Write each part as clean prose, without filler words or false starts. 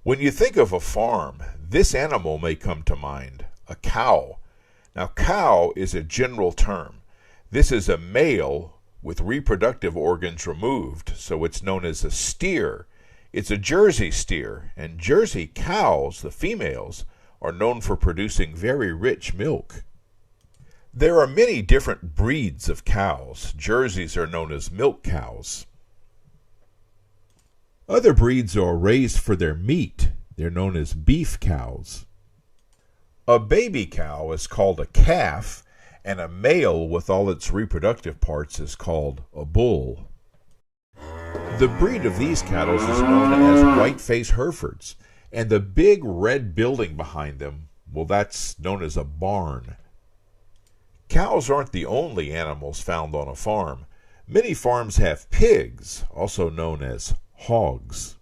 When you think of a farm, this animal may come to mind, a cow. Now, cow is a general term. This is a male with reproductive organs removed, so it's known as a steer. It's a Jersey steer, and Jersey cows, the females, are known for producing very rich milk. There are many different breeds of cows. Jerseys are known as milk cows. Other breeds are raised for their meat. They're known as beef cows. A baby cow is called a calf, and a male with all its reproductive parts is called a bull. The breed of these cattle is known as white-faced Herefords, and the big red building behind them, well, that's known as a barn. Cows aren't the only animals found on a farm. Many farms have pigs, also known as hogs.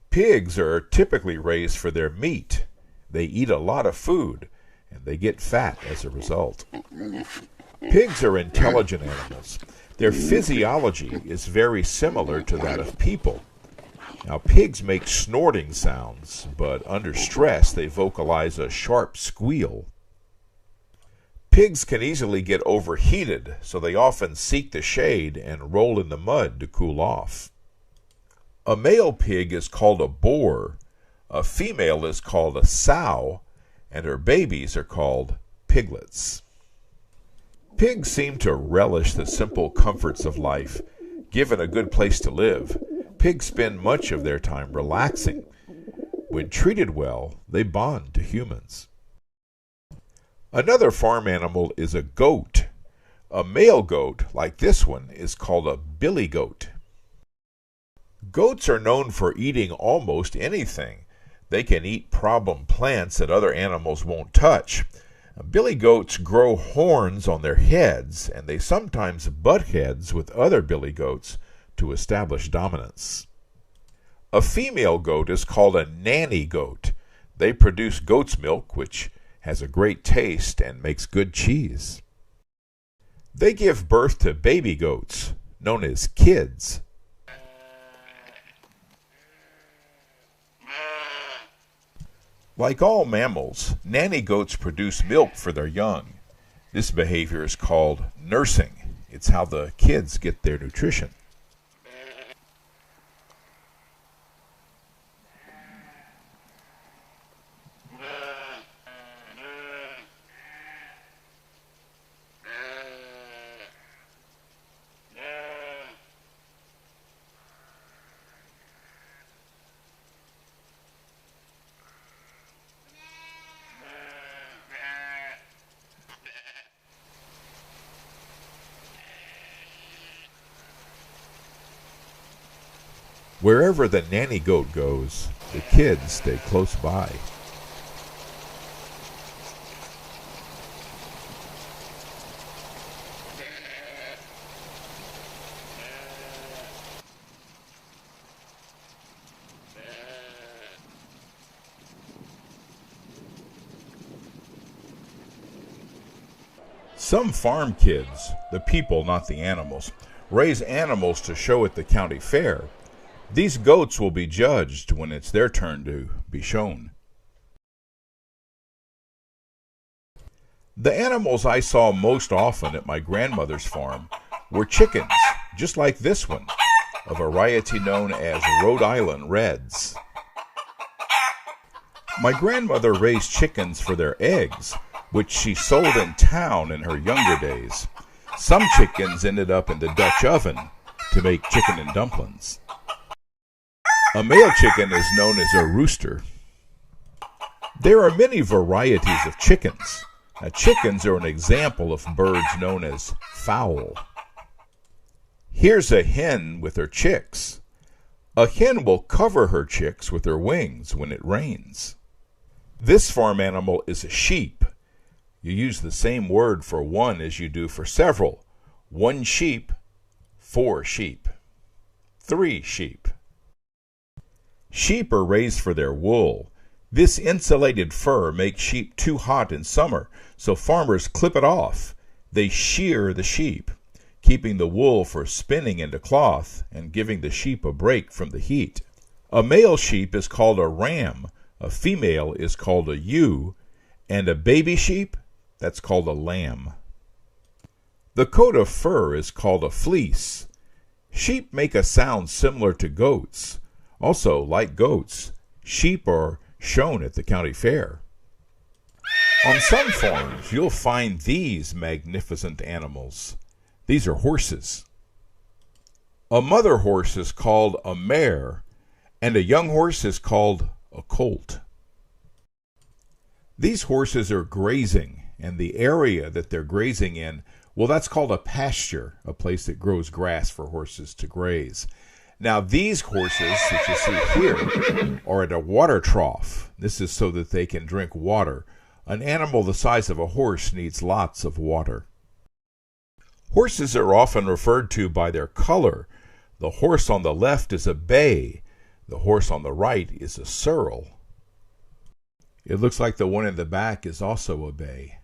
Pigs are typically raised for their meat. They eat a lot of food, and they get fat as a result. Pigs are intelligent animals. Their physiology is very similar to that of people. Now, pigs make snorting sounds, but under stress they vocalize a sharp squeal. Pigs can easily get overheated, so they often seek the shade and roll in the mud to cool off. A male pig is called a boar, a female is called a sow, and her babies are called piglets. Pigs seem to relish the simple comforts of life. Given a good place to live, pigs spend much of their time relaxing. When treated well, they bond to humans. Another farm animal is a goat. A male goat, like this one, is called a billy goat. Goats are known for eating almost anything. They can eat problem plants that other animals won't touch. Billy goats grow horns on their heads, and they sometimes butt heads with other billy goats to establish dominance. A female goat is called a nanny goat. They produce goat's milk, which has a great taste and makes good cheese. They give birth to baby goats, known as kids. Like all mammals, nanny goats produce milk for their young. This behavior is called nursing. It's how the kids get their nutrition. Wherever the nanny goat goes, the kids stay close by. Some farm kids, the people not the animals, raise animals to show at the county fair. These goats will be judged when it's their turn to be shown. The animals I saw most often at my grandmother's farm were chickens, just like this one, a variety known as Rhode Island Reds. My grandmother raised chickens for their eggs, which she sold in town in her younger days. Some chickens ended up in the Dutch oven to make chicken and dumplings. A male chicken is known as a rooster. There are many varieties of chickens. Now, chickens are an example of birds known as fowl. Here's a hen with her chicks. A hen will cover her chicks with her wings when it rains. This farm animal is a sheep. You use the same word for one as you do for several. 1 sheep, 4 sheep, 3 sheep. Sheep are raised for their wool. This insulated fur makes sheep too hot in summer, so farmers clip it off. They shear the sheep, keeping the wool for spinning into cloth and giving the sheep a break from the heat. A male sheep is called a ram, a female is called a ewe, and a baby sheep, that's called a lamb. The coat of fur is called a fleece. Sheep make a sound similar to goats. Also, like goats, sheep are shown at the county fair. On some farms, you'll find these magnificent animals. These are horses. A mother horse is called a mare, and a young horse is called a colt. These horses are grazing, and the area that they're grazing in, well, that's called a pasture, a place that grows grass for horses to graze. Now, these horses that you see here are at a water trough. This is so that they can drink water. An animal the size of a horse needs lots of water. Horses are often referred to by their color. The horse on the left is a bay. The horse on the right is a sorrel. It looks like the one in the back is also a bay.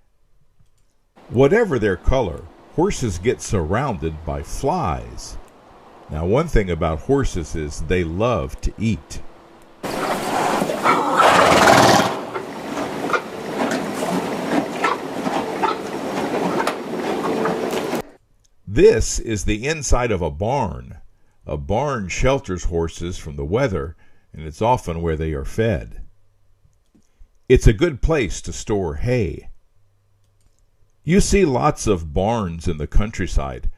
Whatever their color, horses get surrounded by flies. Now, one thing about horses is they love to eat. This is the inside of a barn. A barn shelters horses from the weather, and it's often where they are fed. It's a good place to store hay. You see lots of barns in the countryside,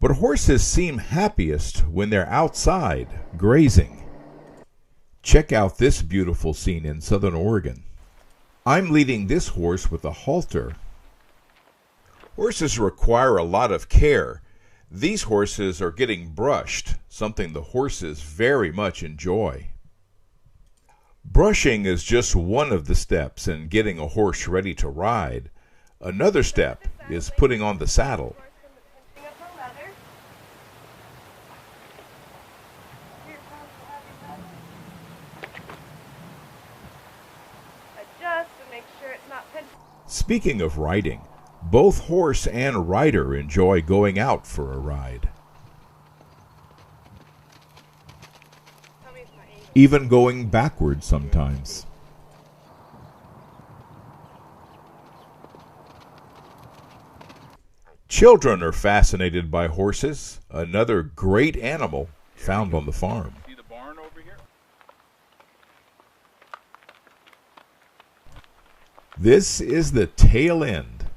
but horses seem happiest when they're outside, grazing. Check out this beautiful scene in southern Oregon. I'm leading this horse with a halter. Horses require a lot of care. These horses are getting brushed, something the horses very much enjoy. Brushing is just one of the steps in getting a horse ready to ride. Another step is putting on the saddle. Speaking of riding, both horse and rider enjoy going out for a ride. Even going backwards sometimes. Children are fascinated by horses, another great animal found on the farm. See the barn over here? This is the tail end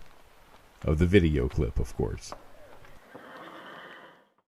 of the video clip, of course.